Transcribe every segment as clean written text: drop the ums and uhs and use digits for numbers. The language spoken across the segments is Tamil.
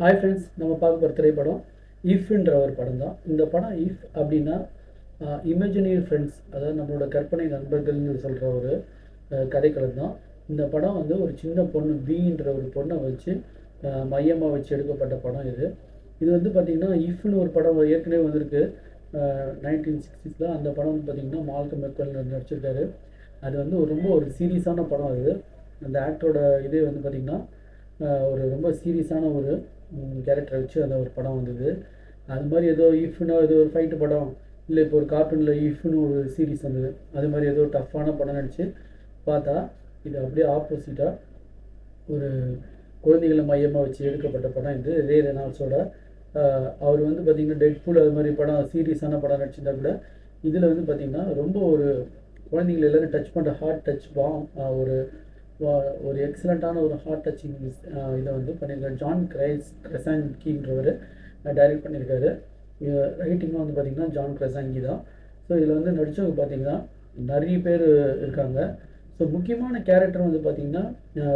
ஹாய் ஃப்ரெண்ட்ஸ், நம்ம பார்க்க போகிற திரைப்படம் இஃப்ன்ற ஒரு படம் தான். இந்த படம் இஃப் அப்படின்னா இமேஜினரி ஃப்ரெண்ட்ஸ், அதாவது நம்மளோட கற்பனை நண்பர்கள்னு சொல்கிற ஒரு கதைக்களம் தான். இந்த படம் வந்து ஒரு சின்ன பொண்ணு பீன்ற ஒரு பொண்ணை வச்சு மையமாக வச்சு எடுக்கப்பட்ட படம் இது. இது வந்து பார்த்திங்கன்னா இஃப்னு ஒரு படம் ஏற்கனவே வந்திருக்கு 1960s. அந்த படம் வந்து பார்த்திங்கன்னா மால்கம் மெக்வெல் நடிச்சிருக்காரு. அது வந்து ரொம்ப ஒரு சீரியஸான படம் அது. அந்த ஆக்டரோட இதே வந்து பார்த்திங்கன்னா ஒரு ரொம்ப சீரியஸான ஒரு கேரக்டரை வச்சு அந்த ஒரு படம் வந்தது. அது மாதிரி ஏதோ இஃப்னா ஏதோ ஒரு ஃபைட்டு படம், இல்லை இப்போ ஒரு கார்ட்டூனில் இஃப்னு ஒரு சீரீஸ் வந்தது, அது மாதிரி ஏதோ டஃப்பான படம் நடிச்சு பார்த்தா இது அப்படியே ஆப்போசிட்டாக ஒரு குழந்தைகளை மையமாக வச்சு எடுக்கப்பட்ட படம் இது. ரே ரெனால்ட்ஸோட அவர் வந்து பார்த்திங்கன்னா டெட்பூல் அது மாதிரி படம் சீரியஸான படம் நடிச்சிருந்தா கூட இதில் வந்து பார்த்திங்கன்னா ரொம்ப ஒரு குழந்தைங்களை எல்லோரும் டச் பண்ணுற ஹார்ட் டச் ஒரு ஒரு எக்ஸலண்ட்டான ஒரு ஹார்ட் டச்சிங் இதை வந்து பண்ணியிருக்காரு. ஜான் கிரசாங்கின்றவர் டைரக்ட் பண்ணியிருக்காரு. ரைட்டிங்கும் வந்து பார்த்திங்கன்னா ஜான் கிரசாங்கி தான். ஸோ இதில் வந்து நடித்தவங்க பார்த்திங்கன்னா நிறைய பேர் இருக்காங்க. ஸோ முக்கியமான கேரக்டர் வந்து பார்த்திங்கன்னா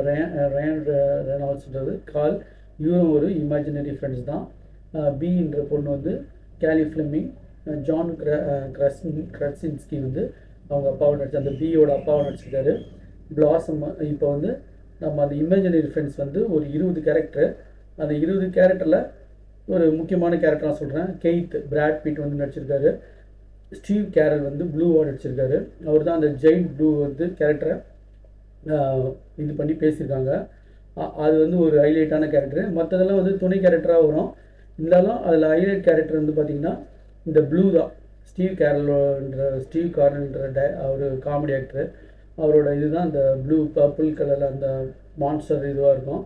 ரயான் ரெனால்ட்ஸ்ன்றது கால், இவரும் ஒரு இமேஜினரி ஃப்ரெண்ட்ஸ் தான். பீன்ற பொண்ணு வந்து கேலி ஃப்ளெமிங், ஜான் கிரசின்ஸ்கி வந்து அவங்க அப்பாவை நடிச்சு அந்த பீயோட அப்பாவை நடிச்சிருக்காரு. பிளாசம். இப்போ வந்து நம்ம அந்த இமேஜினரி ஃப்ரெண்ட்ஸ் வந்து ஒரு 20 கேரக்டர். அந்த 20 கேரக்டரில் ஒரு முக்கியமான கேரக்டர் நான் சொல்கிறேன். கெய்த் பிராட் பிட் வந்து நடிச்சிருக்காரு. ஸ்டீவ் கேரல் வந்து ப்ளூவாக நடிச்சிருக்காரு. அவர் தான் அந்த ஜெயிண்ட் ப்ளூ வந்து கேரக்டரை இது பண்ணி பேசியிருக்காங்க. அது வந்து ஒரு ஹைலைட்டான கேரக்டர். மற்றதெல்லாம் வந்து துணை கேரக்டராக வரும். இருந்தாலும் அதில் ஹைலைட் கேரக்டர் வந்து பார்த்திங்கன்னா இந்த ப்ளூ தான். ஸ்டீவ் கார்னல்ன்ற அவர் காமெடி ஆக்டர். அவரோட இதுதான் அந்த ப்ளூ பர்பிள் கலரில் அந்த மான்ஸ்டர் இதுவாக இருக்கும்.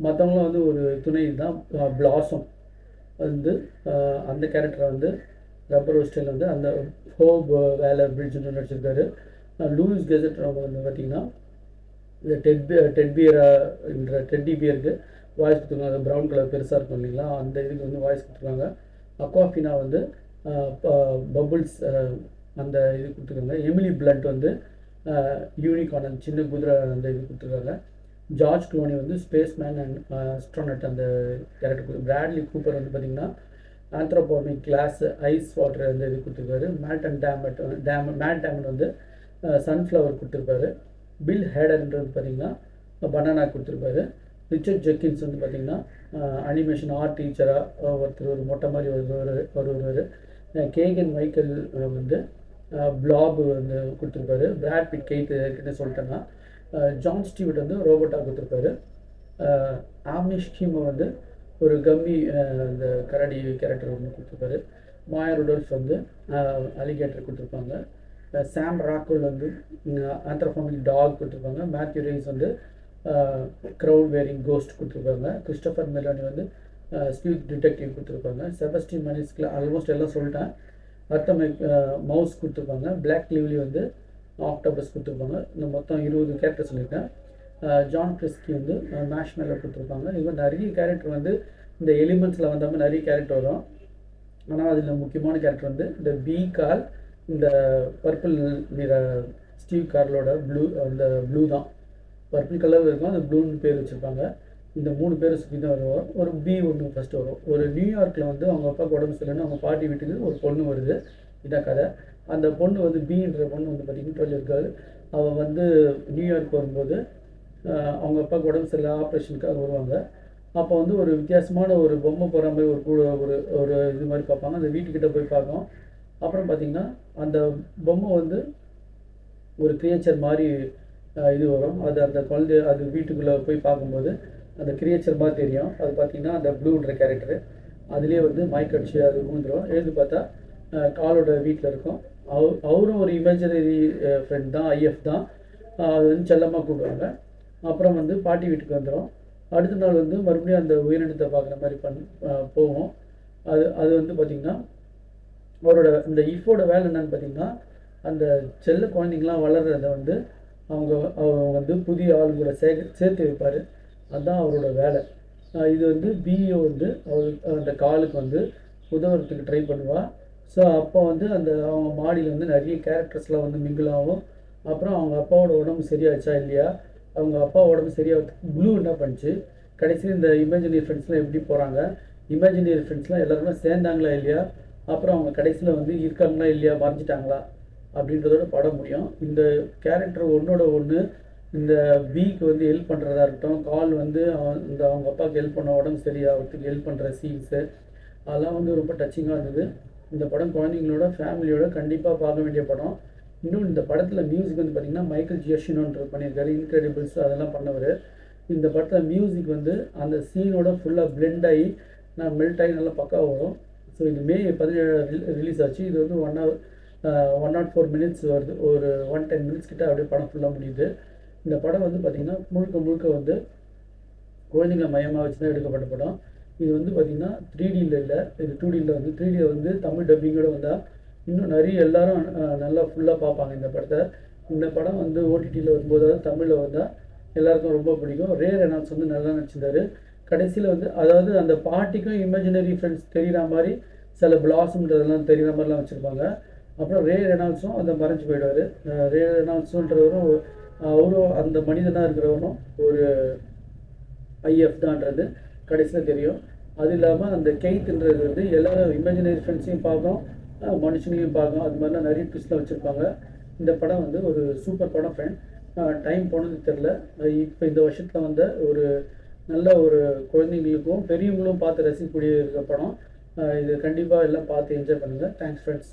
மற்றவங்களும் வந்து ஒரு துணை தான். பிளாசம் வந்து அந்த கேரக்டரை வந்து ரப்பர் ஹோஸ்டல் வந்து அந்த ஹோப் வேலர் பிரிட்ஜ்னு நடிச்சிருக்காரு. லூயிஸ் கெசட் வந்து பார்த்திங்கன்னா இந்த டெட்டி பியருக்கு வாய்ஸ் கொடுத்துருக்காங்க. அந்த ப்ரௌன் கலர் பெருசாக இருக்கும் இல்லைங்களா, அந்த இதுக்கு வந்து வாய்ஸ் கொடுத்துருக்காங்க. அக்வாஃபினா வந்து பபுள்ஸ் அந்த இது கொடுத்துருக்காங்க. எமிலி பிளண்ட் வந்து யூனிகார்ன் அந்த சின்ன குதிரை அந்த இது கொடுத்துருக்காங்க. ஜார்ஜ் க்ளூனி வந்து ஸ்பேஸ் மேன் அண்ட் அஸ்ட்ரானட் அந்த கேரக்டர். பிராட்லி கூப்பர் வந்து பார்த்திங்கன்னா ஆந்த்ரோபார்மிக் கிளாஸ் ஐஸ் வாட்டர் அந்த இது கொடுத்துருக்காரு. மேட் டேமன் வந்து சன்ஃப்ளவர் கொடுத்துருப்பாரு. பில் ஹேடர்ன்றது பார்த்திங்கன்னா பனானா கொடுத்துருப்பாரு. ரிச்சர்ட் ஜெக்கின்ஸ் வந்து பார்த்திங்கன்னா அனிமேஷன் ஆர்ட் டீச்சராக ஒருத்தர் ஒரு மொட்டை மாதிரி ஒருவர். கேகன் மைக்கேல் வந்து பிளாப் வந்து கொடுத்துருப்பாரு. பிராட் பிட் கெய்த் ஏற்கனவே சொல்லிட்டேன்னா. ஜான் ஸ்டீவர்ட் வந்து ரோபோட்டாக கொடுத்துருப்பாரு. ஆமிஷ் கீமோ வந்து ஒரு கம்மி அந்த கரடி கேரக்டர் வந்து கொடுத்துருப்பாரு. மாயா ருடோல்ஃப் வந்து அலிகேட்டர் கொடுத்துருப்பாங்க. சாம் ராக்குல் வந்து ஆந்த்ரோபார்மிக் டாக் கொடுத்துருப்பாங்க. மேத்யூ ரைஸ் வந்து க்ரௌட் வேரிங் கோஸ்ட் கொடுத்துருப்பாங்க. கிறிஸ்டோஃபர் மெலானி வந்து ஸ்பீட் டிடெக்டிவ் கொடுத்துருப்பாங்க. செபஸ்டின் மனிஸ்கில் ஆல்மோஸ்ட் எல்லாம் சொல்லிட்டேன். மவுஸ் கொடுத்துருப்பாங்க. பிளாக் லிவ்லி வந்து ஆக்டோபஸ் கொடுத்துருப்பாங்க. இந்த மொத்தம் 20 கேரக்டர் சொல்லியிருக்கேன். ஜான் கிறிஸ்கி வந்து மேஷ் மேலே கொடுத்துருப்பாங்க. இது மாதிரி நிறைய கேரக்டர் வந்து இந்த எலிமெண்ட்ஸில் வந்தாமல் நிறைய கேரக்டர் வரும். ஆனால் அதில் முக்கியமான கேரக்டர் வந்து இந்த பி கால், இந்த பர்பிள் நிற ஸ்டீவ் கார்லோட அந்த ப்ளூ தான். பர்பிள் கலர் இருக்கும், அந்த ப்ளூன்னு பேர் வச்சுருப்பாங்க. இந்த 3 பேரை சுற்றி தான் வருவோம். ஒரு பி ஒன்று ஃபஸ்ட்டு வரும். ஒரு நியூயார்க்கில் வந்து அவங்க அப்பாவுக்கு உடம்பு சரியில்லைன்னு அவங்க பாட்டி வீட்டுக்கு ஒரு பொண்ணு வருது. இதான் கதை. அந்த பொண்ணு வந்து பீன்ற பொண்ணு வந்து பார்த்திங்கன்னா 12 இருக்காரு. அவள் வந்து நியூயார்க் வரும்போது அவங்க அப்பாவுக்கு உடம்பு சரியில்லை, ஆப்ரேஷனுக்காக வருவாங்க. அப்போ வந்து ஒரு வித்தியாசமான ஒரு பொம்மை போகிற மாதிரி ஒரு இது மாதிரி பார்ப்பாங்க. அந்த வீட்டுக்கிட்ட போய் பார்க்கும். அப்புறம் பார்த்திங்கன்னா அந்த பொம்மை வந்து ஒரு கிரியேச்சர் மாதிரி இது வரும். அது அந்த குழந்தை அது வீட்டுக்குள்ளே போய் பார்க்கும்போது அந்த கிரியேச்சர் மாதிரி தெரியும். அது பார்த்திங்கன்னா அந்த ப்ளூன்ற கேரக்டரு. அதுலேயே வந்து மயக்கடிச்சு அது விழுந்துடும். எழுந்து பார்த்தா காலோட வீட்டில் இருக்கும். அவரும் ஒரு இமேஜினரி ஃப்ரெண்ட் தான், ஐஎஃப் தான். அது வந்து செல்லமாக கூப்பிடுவாங்க. அப்புறம் வந்து பாட்டி வீட்டுக்கு வந்துடும். அடுத்த நாள் வந்து மறுபடியும் அந்த உயிரினத்தை பார்க்குற மாதிரி போவோம். அது வந்து பார்த்திங்கன்னா அவரோட இந்த இஃபோட வேலை என்னன்னு பார்த்திங்கன்னா அந்த செல்ல குழந்தைங்களாம் வளர்கிறத வந்து அவங்க வந்து புதிய ஆளுங்களை சேர்த்து வைப்பார். அதுதான் அவரோட வேலை. இது வந்து பிஇஓ வந்து அந்த காலுக்கு வந்து உதவுறதுக்கு ட்ரை பண்ணுவாள். ஸோ அப்போ வந்து அவங்க மாடியில் வந்து நிறைய கேரக்டர்ஸ்லாம் வந்து மிங்கிள் ஆகும். அப்புறம் அவங்க அப்பாவோட உடம்பு சரியாச்சா இல்லையா, அவங்க அப்பா உடம்பு சரியாகிறதுக்கு ப்ளூ என்ன பண்ணிச்சு, கடைசியில் இந்த இமேஜினரி ஃப்ரெண்ட்ஸ்லாம் எப்படி போகிறாங்க, இமேஜினரி ஃப்ரெண்ட்ஸ்லாம் எல்லாருமே சேர்ந்தாங்களா இல்லையா, அப்புறம் அவங்க கடைசியில் வந்து இருக்காங்களா இல்லையா, மறைஞ்சிட்டாங்களா அப்படின்றதோட படம் முடியும். இந்த கேரக்டர் ஒன்றோட ஒன்று இந்த பிக்கு வந்து ஹெல்ப் பண்ணுறதா இருக்கட்டும், கால் வந்து இந்த அவங்க அப்பாவுக்கு ஹெல்ப் பண்ண உடம்பு சரியாகிறதுக்கு ஹெல்ப் பண்ணுற சீன்ஸு அதெல்லாம் வந்து ரொம்ப டச்சிங்காக இருந்தது. இந்த படம் குழந்தைங்களோட ஃபேமிலியோட கண்டிப்பாக பார்க்க வேண்டிய படம். இன்னும் இந்த படத்தில் மியூசிக் வந்து பார்த்திங்கன்னா மைக்கேல் ஜியஷினோன்ற பண்ணியிருக்காரு, இன்க்ரெடிபிள்ஸ் அதெல்லாம் பண்ணவர். இந்த படத்தில் மியூசிக் வந்து அந்த சீனோட ஃபுல்லாக பிளெண்ட் ஆகி மெல்ட் ஆகி நல்லா பக்காவாக வரும். ஸோ இது மே 17 ரிலீஸ் ஆச்சு. இது வந்து 104 மினிட்ஸ் வருது, ஒரு 110 மினிட்ஸ் கிட்ட அப்படியே படம் ஃபுல்லாக முடியுது. இந்த படம் வந்து பார்த்திங்கன்னா முழுக்க முழுக்க வந்து குழந்தைங்களை மையமாக வச்சு தான் எடுக்கப்பட்ட படம். இது வந்து பார்த்திங்கன்னா 3Dயில் இல்லை, இது 2Dயில் வந்து 3Dயில் வந்து தமிழ் டப்பிங்கோடு வந்தால் இன்னும் நிறைய எல்லாரும் நல்லா ஃபுல்லாக பார்ப்பாங்க இந்த படத்தை. இந்த படம் வந்து ஓடிடியில் வரும்போது தமிழில் வந்தால் எல்லாருக்கும் ரொம்ப பிடிக்கும். ரே ரெனால்ட்ஸ் வந்து நல்லா நடிச்சிருந்தாரு. கடைசியில் வந்து அதாவது அந்த பாட்டிக்கும் இமேஜினரி ஃப்ரெண்ட்ஸ் தெரிகிற மாதிரி சில பிளாஸ்ன்றதெல்லாம் தெரிகிற மாதிரிலாம் வச்சுருப்பாங்க. அப்புறம் ரே ரெனால்ட்ஸும் அந்த மறைஞ்சு போயிடுவார். ரே ரெனால்ட்ஸுன்றவரும் அவரும் அந்த மனிதனாக இருக்கிறவரும் ஒரு ஐஎஃப் தான்றது கடைசியில் தெரியும். அது இல்லாமல் அந்த கெய்த்ன்றது வந்து எல்லோரும் இமேஜினரி ஃப்ரெண்ட்ஸையும் பார்க்கும், மனுஷனையும் பார்க்கும், அது மாதிரிலாம் நிறைய ட்விஸ்ட்லாம் வச்சுருப்பாங்க. இந்த படம் வந்து ஒரு சூப்பர் படம் ஃப்ரெண்ட். டைம் போனது தெரில. இப்போ இந்த வருஷத்தில் வந்த ஒரு நல்ல ஒரு குழந்தைங்களுக்கும் பெரியவங்களும் பார்த்து ரசிக்கக்கூடிய இருக்க படம். இது கண்டிப்பாக எல்லாம் பார்த்து என்ஜாய் பண்ணுங்கள். Thanks friends.